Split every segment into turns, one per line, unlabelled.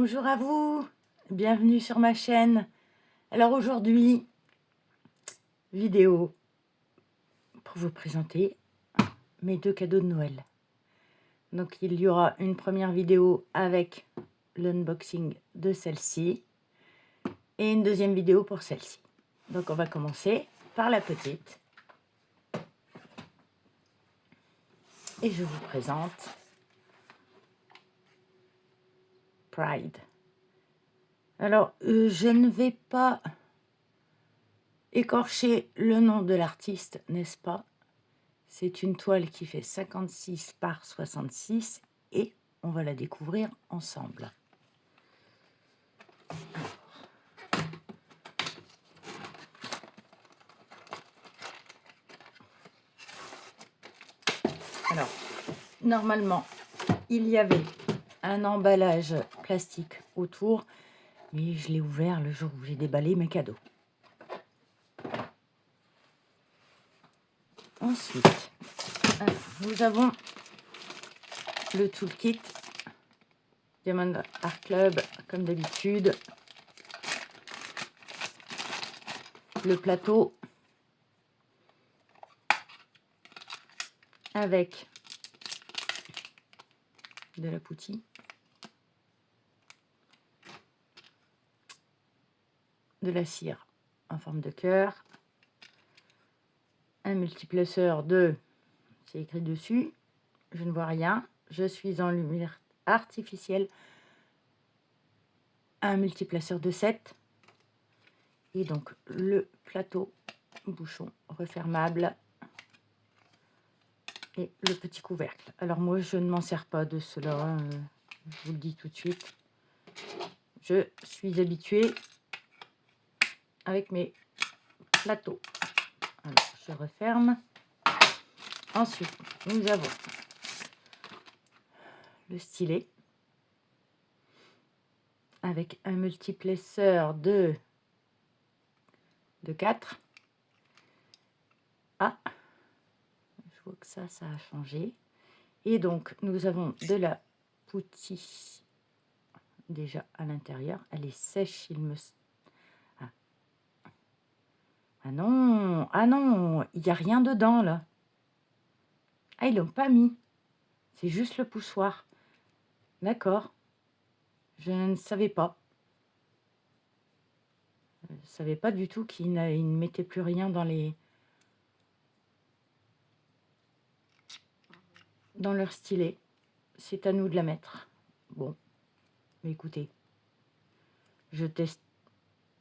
Bonjour à vous, bienvenue sur ma chaîne. Alors aujourd'hui, vidéo pour vous présenter mes 2 cadeaux de Noël. Donc il y aura une première vidéo avec l'unboxing de celle-ci et une deuxième vidéo pour celle-ci. Donc on va commencer par la petite. Et je vous présente Pride. Alors, je ne vais pas écorcher le nom de l'artiste, n'est-ce pas? C'est une toile qui fait 56 par 66 et on va la découvrir ensemble. Alors, normalement, il y avait un emballage plastique autour, mais je l'ai ouvert le jour où j'ai déballé mes cadeaux. Ensuite, nous avons le toolkit Diamond Art Club, comme d'habitude. Le plateau avec de la poutille, de la cire en forme de cœur, un multiplaceur de, c'est écrit dessus, je ne vois rien, je suis en lumière artificielle, un multiplaceur de 7 et donc le plateau bouchon refermable et le petit couvercle. Alors moi je ne m'en sers pas de cela, je vous le dis tout de suite, je suis habituée avec mes plateaux. Alors je referme. Ensuite nous avons le stylet avec un multiplaceur de 4. Ah, je vois que ça a changé. Et donc, nous avons de la poutille déjà à l'intérieur. Elle est sèche, il me... Ah non, il n'y a rien dedans, là. Ah, ils l'ont pas mis. C'est juste le poussoir. D'accord. Je ne savais pas. Je ne savais pas du tout qu'ils ne mettaient plus rien dans leur stylet. C'est à nous de la mettre. Bon, mais écoutez, je teste.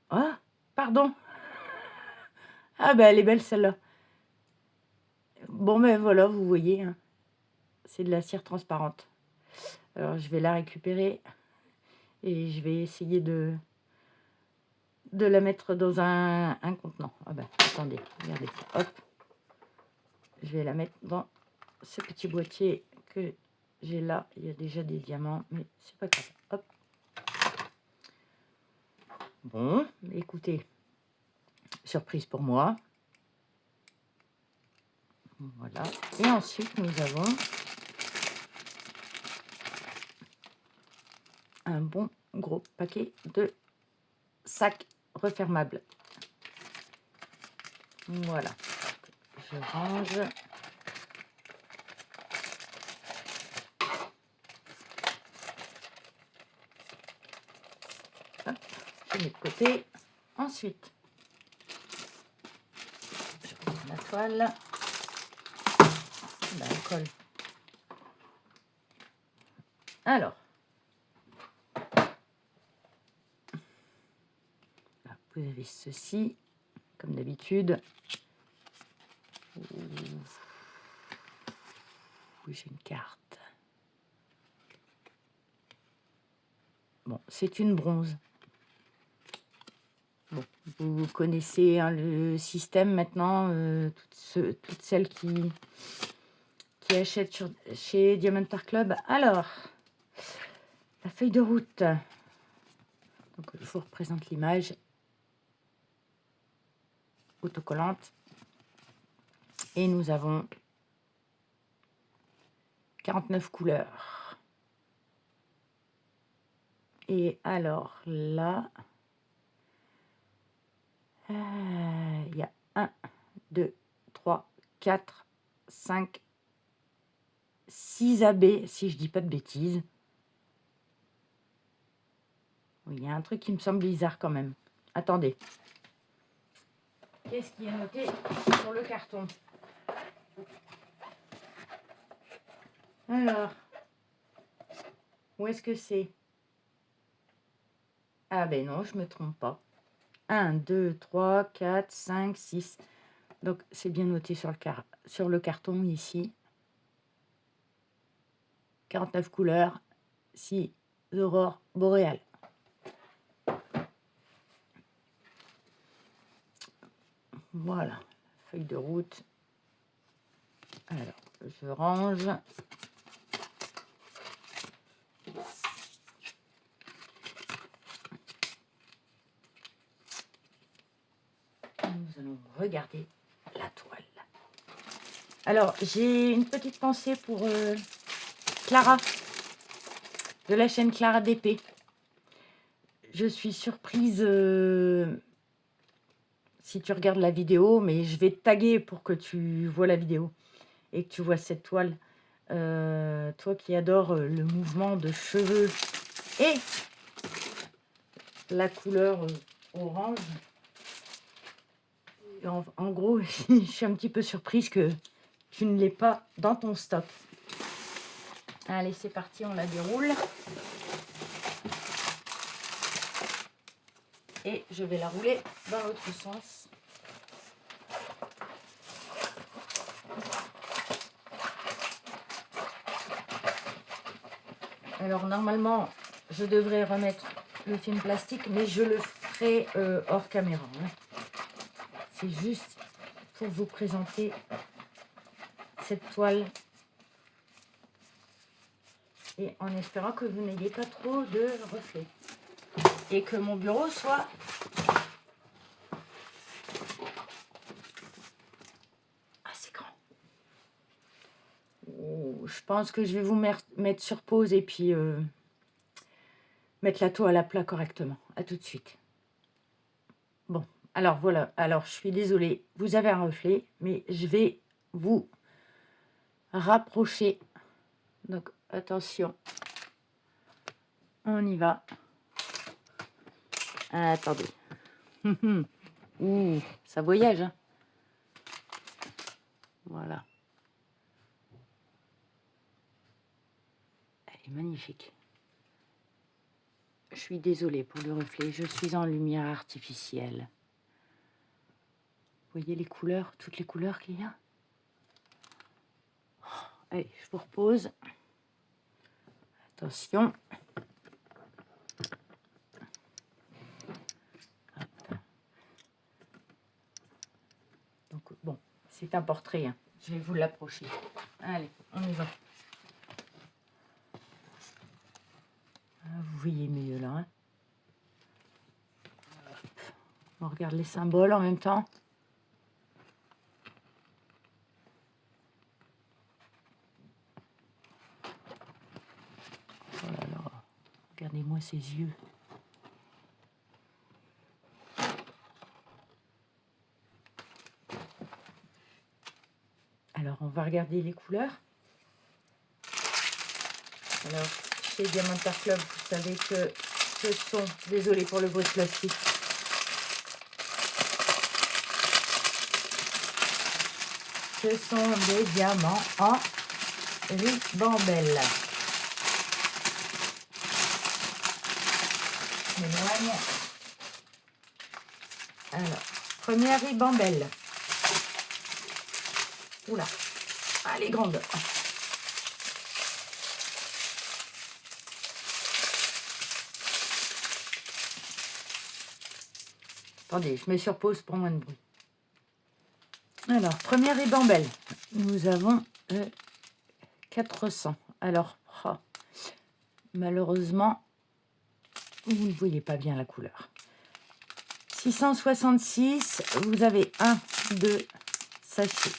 Ah, pardon. Ah ben elle est belle celle-là. Bon ben voilà, vous voyez, hein, c'est de la cire transparente. Alors je vais la récupérer et je vais essayer de la mettre dans un contenant. Ah ben attendez, regardez, hop. Je vais la mettre dans ce petit boîtier que j'ai là. Il y a déjà des diamants, mais c'est pas grave. Hop. Bon, écoutez, surprise pour moi. Voilà. Et ensuite, nous avons un bon gros paquet de sacs refermables. Voilà. Je range. Hop, je mets de côté. Ensuite, je prends la toile. Ben, elle colle. Alors, là, vous avez ceci, comme d'habitude. Oui, j'ai une carte. Bon, c'est une bronze. Bon, vous connaissez hein, le système maintenant, toutes celles qui achètent chez Diamond Art Club. Alors, la feuille de route. Donc, je vous représente l'image autocollante. Et nous avons 49 couleurs. Et alors là, il y a 1, 2, 3, 4, 5, 6 abbés, si je dis pas de bêtises. Oui, il y a un truc qui me semble bizarre quand même. Attendez. Qu'est-ce qui est noté sur le carton? Alors, où est-ce que c'est? Ah ben non, je me trompe pas. 1, 2, 3, 4, 5, 6. Donc, c'est bien noté sur le carton ici. 49 couleurs, 6 aurores boréales. Voilà, feuille de route. Alors, je range. Nous allons regarder la toile. Alors, j'ai une petite pensée pour Clara, de la chaîne Clara DP. Je suis surprise si tu regardes la vidéo, mais je vais te taguer pour que tu vois la vidéo et que tu vois cette toile. Toi qui adores le mouvement de cheveux et la couleur orange. En gros, je suis un petit peu surprise que tu ne l'aies pas dans ton stock. Allez, c'est parti, on la déroule. Et je vais la rouler dans l'autre sens. Alors normalement, je devrais remettre le film plastique, mais je le ferai hors caméra. Hein. C'est juste pour vous présenter cette toile. Et en espérant que vous n'ayez pas trop de reflets. Et que mon bureau soit assez grand. Je pense que je vais vous mettre sur pause et puis mettre la toile à plat correctement. À tout de suite. Bon, alors voilà. Alors, je suis désolée. Vous avez un reflet, mais je vais vous rapprocher. Donc, attention. On y va. Attendez. Ouh, ça voyage. Hein. Voilà. Elle est magnifique. Je suis désolée pour le reflet. Je suis en lumière artificielle. Vous voyez les couleurs, toutes les couleurs qu'il y a? Allez, je vous repose. Attention. Hop. Donc, bon, c'est un portrait. Hein. Je vais vous l'approcher. Allez, on y va. Vous voyez mieux là. Hein. On regarde les symboles en même temps. Oh là là, regardez-moi ces yeux. Alors, on va regarder les couleurs. Alors, chez Diamantar Club, vous savez que ce sont, désolé pour le bruit de plastique, ce sont des diamants en ribambelle. Je m'éloigne. Alors, première ribambelle. Oula, elle est grande. Attendez, je me surpose pour moins de bruit. Alors, première ribambelle. Nous avons 400. Alors, oh, malheureusement, vous ne voyez pas bien la couleur. 666, vous avez 1, 2 sachets.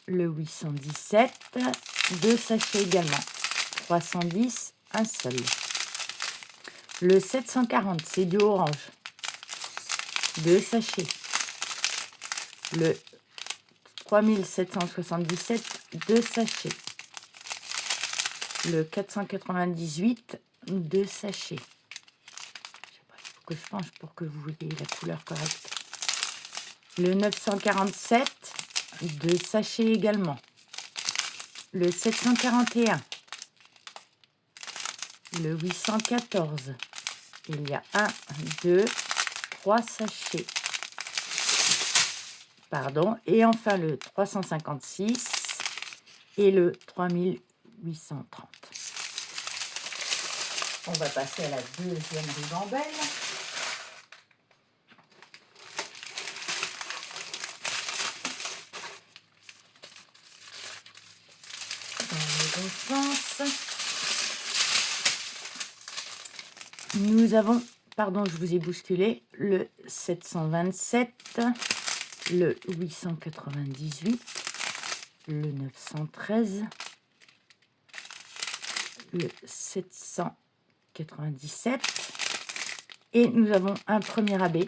Le 817, 2 sachets également. 310, un seul. Le 740, c'est du orange. 2 sachets. Le 3777, 2 sachets. Le 498, 2 sachets. Je sais pas, il faut que je penche pour que vous voyez la couleur correcte. Le 947, 2 sachets également. Le 741. Le 814. Il y a 1, 2, 3 sachets. Pardon. Et enfin le 356 et le 3830. On va passer à la deuxième ribambelle. Dans le bon sens. Nous avons, pardon, je vous ai bousculé, le 727, le 898, le 913, le 797 et nous avons un premier abbé.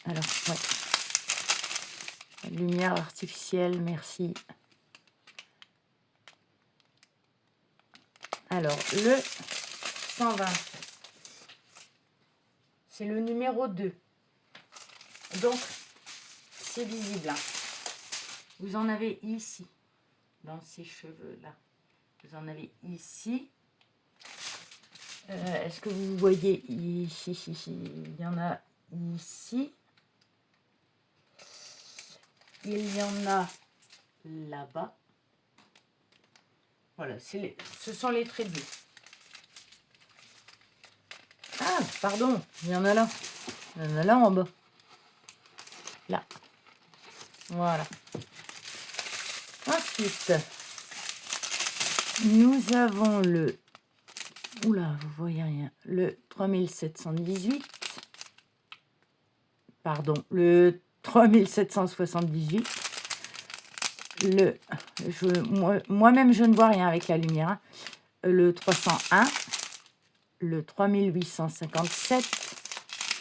Alors, ouais. Lumière artificielle, merci. Alors, le 120, c'est le numéro 2. Donc, c'est visible. Hein. Vous en avez ici, dans ces cheveux-là. Vous en avez ici. Est-ce que vous voyez ici, il y en a ici. Il y en a là-bas. Voilà, ce sont les traits bleus. Ah, pardon, il y en a là. Il y en a là en bas. Là. Voilà. Ensuite, nous avons le... Oula, vous voyez rien. Le 3718. Pardon, le 3778. Moi-même, je ne vois rien avec la lumière. Hein. Le 301. Le 3857.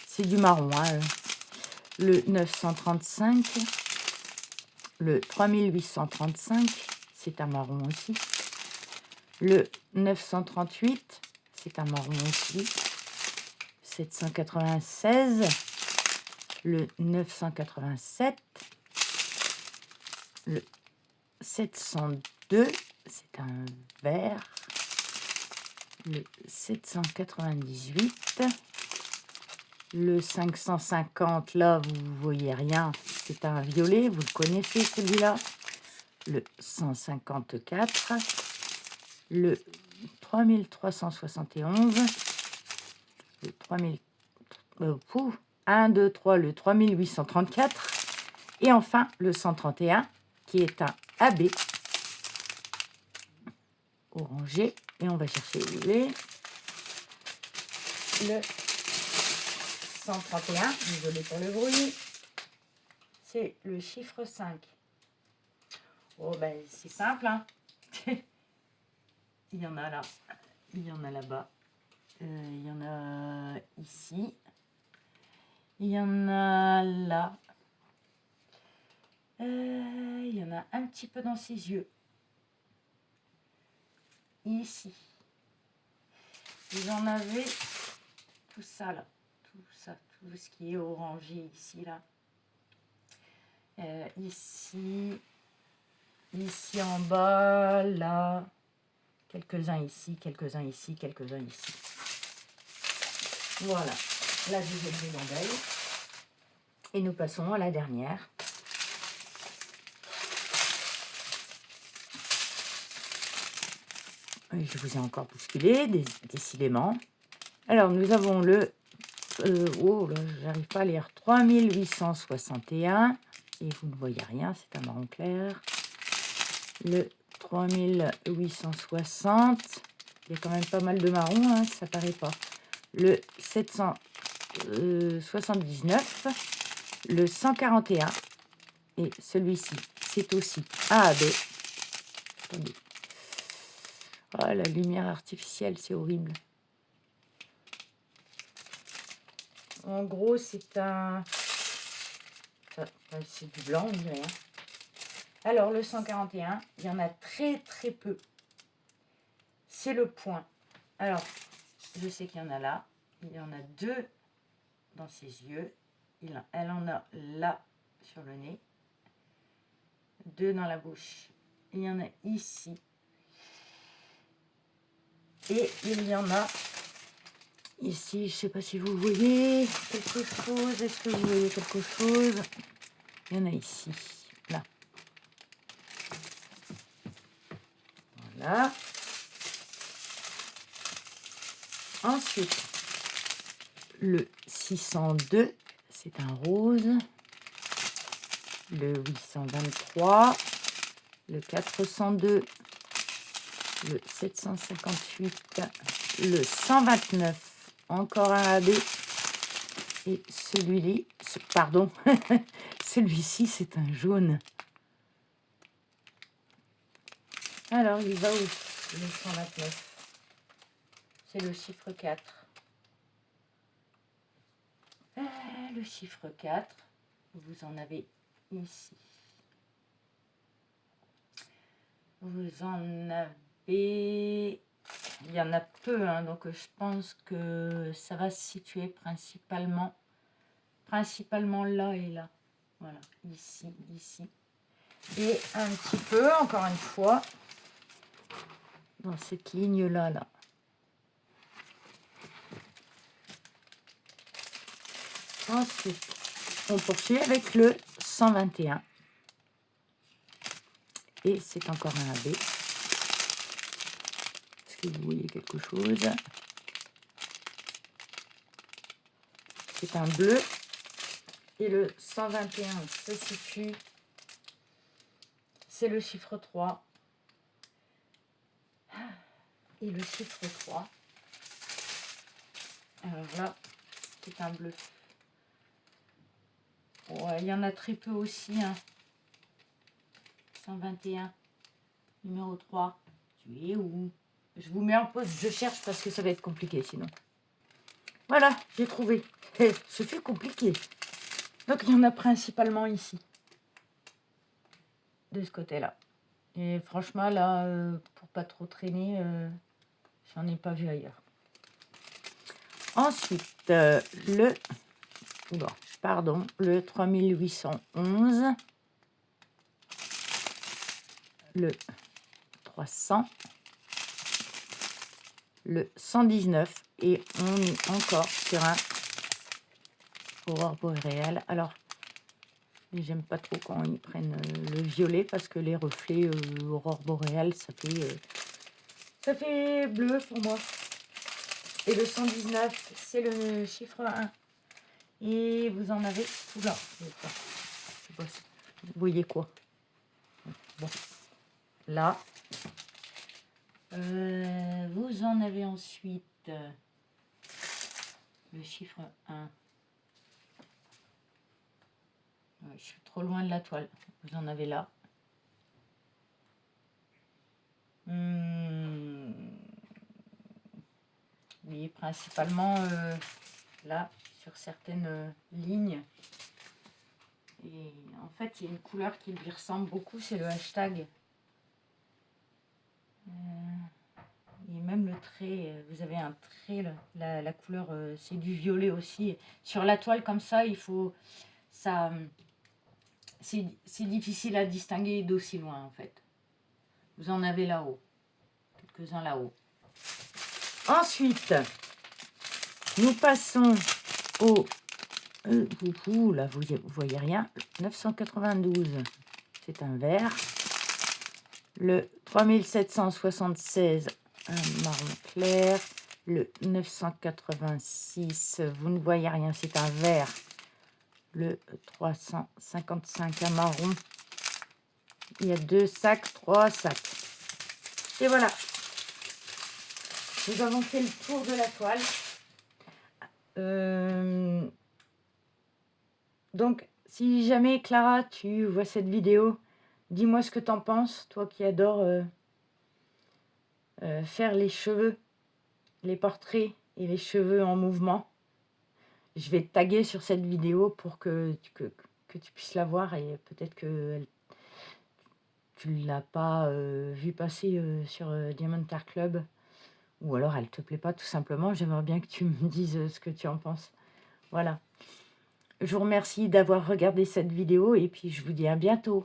C'est du marron. Hein. Le 935. Le 3835. C'est un marron aussi. Le 938. C'est un marron aussi. 796. Le 987. Le 702, c'est un vert. Le 798. Le 550, là, vous ne voyez rien. C'est un violet, vous le connaissez celui-là. Le 154. Le 3371. Le 3000... 1, 2, 3, le 3834. Et enfin, le 131, qui est un AB orangé. Et on va chercher où il est. Le 131, désolé pour le bruit, c'est le chiffre 5. Oh, ben, c'est simple, hein. Il y en a là, il y en a là-bas, il y en a ici, il y en a là. Il y en a un petit peu dans ses yeux. Ici. Vous en avez tout ça là. Tout ça, tout ce qui est orangé ici là. Ici. Ici en bas, là. Quelques-uns ici, quelques-uns ici, quelques-uns ici. Voilà. La deuxième ribambelle. Et nous passons à la dernière. Je vous ai encore bousculé, décidément. Alors, nous avons le... oh là, j'arrive pas à lire. 3861. Et vous ne voyez rien, c'est un marron clair. Le 3860. Il y a quand même pas mal de marron, hein, ça paraît pas. Le 779. Le 141. Et celui-ci, c'est aussi AB. Attendez. Oh, la lumière artificielle, c'est horrible. En gros, c'est un... c'est du blanc, on dirait. Hein. Alors, le 141, il y en a très très peu. C'est le point. Alors, je sais qu'il y en a là. Il y en a 2 dans ses yeux. Elle en a là sur le nez. 2 dans la bouche. Il y en a ici. Et il y en a ici. Je ne sais pas si vous voyez quelque chose. Est-ce que vous voyez quelque chose? Il y en a ici. Là. Voilà. Ensuite, le 602, c'est un rose. Le 823, le 402, le 758, le 129, encore un AB. Et celui-ci, pardon, celui-ci, c'est un jaune. Alors, il va où, le 129? C'est le chiffre 4. Le chiffre 4, vous en avez ici. Vous en avez... Il y en a peu, hein, donc je pense que ça va se situer principalement là et là. Voilà, ici, ici. Et un petit peu, encore une fois, dans cette ligne-là, là. Ensuite, on poursuit avec le 121. Et c'est encore un AB. Est-ce que vous voyez quelque chose? C'est un bleu. Et le 121 se situe. C'est le chiffre 3. Et le chiffre 3. Alors là, c'est un bleu. Ouais, il y en a très peu aussi. Hein. 121. Numéro 3. Tu es où? Je vous mets en pause, je cherche parce que ça va être compliqué sinon. Voilà, j'ai trouvé. Ce fut compliqué. Donc il y en a principalement ici. De ce côté-là. Et franchement là, pour pas trop traîner, j'en ai pas vu ailleurs. Ensuite, le 3811, le 300, le 119 et on est encore sur un aurore boréale. Alors, j'aime pas trop quand ils prennent le violet parce que les reflets aurore boréale, ça fait bleu pour moi. Et le 119, c'est le chiffre 1. Et vous en avez... Oula, je sais pas, vous voyez quoi? Bon, là. Vous en avez ensuite le chiffre 1. Ouais, je suis trop loin de la toile. Vous en avez là. Oui, principalement là, sur certaines lignes. Et en fait, il y a une couleur qui lui ressemble beaucoup, c'est le hashtag. Et même le trait, vous avez un trait, la couleur, c'est du violet aussi. Sur la toile comme ça, il faut... ça, c'est difficile à distinguer d'aussi loin en fait. Vous en avez là-haut. Quelques-uns là-haut. Ensuite, nous passons au... là, vous voyez rien. 992, c'est un vert. Le 3776, un marron clair. Le 986, vous ne voyez rien, c'est un vert. Le 355, un marron. Il y a 2 sacs, 3 sacs. Et voilà. Nous avons fait le tour de la toile. Donc, si jamais, Clara, tu vois cette vidéo, dis-moi ce que tu en penses, toi qui adores faire les cheveux, les portraits et les cheveux en mouvement. Je vais te taguer sur cette vidéo pour que tu puisses la voir et peut-être que tu ne l'as pas vue passer sur Diamond Car Club ou alors elle te plaît pas tout simplement. J'aimerais bien que tu me dises ce que tu en penses. Voilà. Je vous remercie d'avoir regardé cette vidéo et puis je vous dis à bientôt.